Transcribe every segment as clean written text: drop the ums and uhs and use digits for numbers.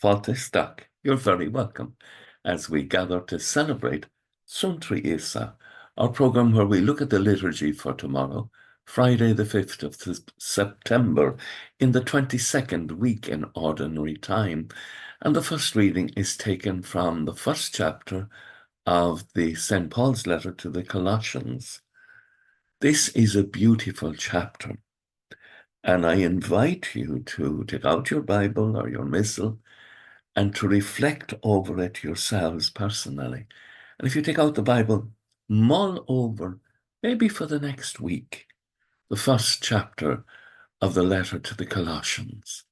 Fáilte you're very welcome as we gather to celebrate Suantraí Íosa, our program where we look at the liturgy for tomorrow, Friday the 5th of September, in the 22nd week in Ordinary Time. And the first reading is taken from the first chapter of the St. Paul's letter to the Colossians. This is a beautiful chapter, and I invite you to take out your Bible or your missal and to reflect over it yourselves personally. And if you take out the Bible, mull over, maybe for the next week, the first chapter of the letter to the Colossians,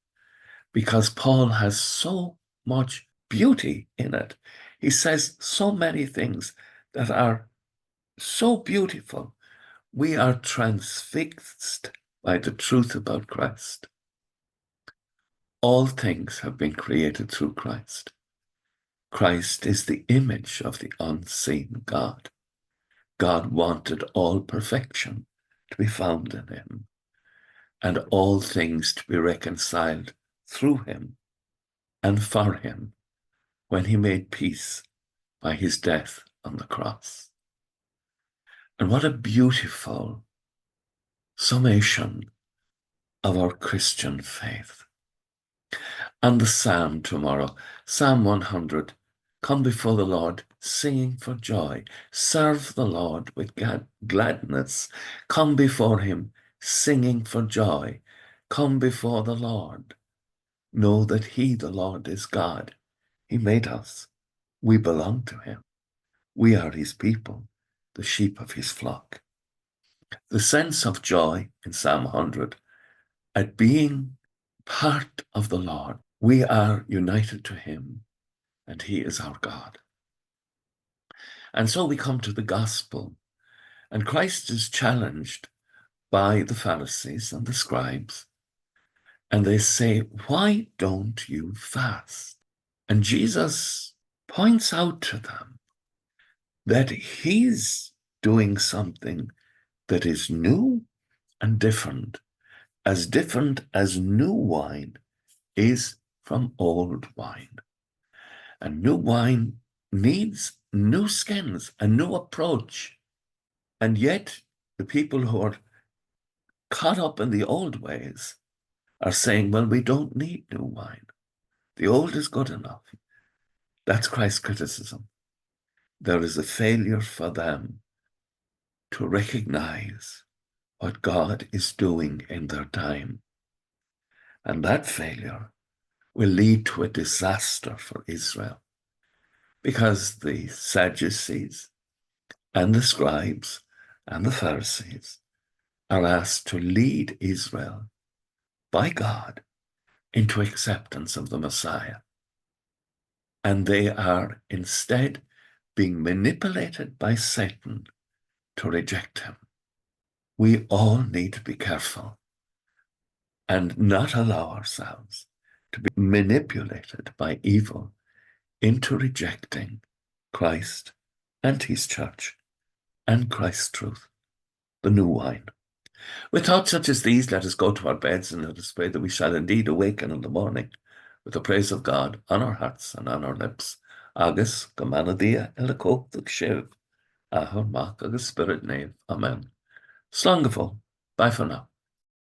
because Paul has so much beauty in it. He says so many things that are so beautiful. We are transfixed by the truth about Christ. All things have been created through Christ. Christ is the image of the unseen God. God wanted all perfection to be found in him, and all things to be reconciled through him and for him when he made peace by his death on the cross. And what a beautiful summation of our Christian faith. And the psalm tomorrow, Psalm 100, come before the Lord singing for joy. Serve the Lord with gladness. Come before him singing for joy. Come before the Lord. Know that he, the Lord, is God. He made us. We belong to him. We are his people, the sheep of his flock. The sense of joy in Psalm 100 at being part of the Lord. We are united to him, and he is our God. And so we come to the gospel, and Christ is challenged by the Pharisees and the scribes, and they say, why don't you fast? And Jesus points out to them that he's doing something that is new and different as new wine is from old wine. And new wine needs new skins, a new approach. And yet the people who are caught up in the old ways are saying, well, we don't need new wine. The old is good enough. That's Christ's criticism. There is a failure for them to recognize what God is doing in their time. And that failure will lead to a disaster for Israel, because the Sadducees and the scribes and the Pharisees are asked to lead Israel by God into acceptance of the Messiah. And they are instead being manipulated by Satan to reject him. We all need to be careful and not allow ourselves to be manipulated by evil into rejecting Christ and his church and Christ's truth, the new wine. With thoughts such as these, let us go to our beds and let us pray that we shall indeed awaken in the morning with the praise of God on our hearts and on our lips. Agus go mana dia ila cóchtach sibh, ahar mac agus spirit nave. Amen. Slán go fóill. Bye for now.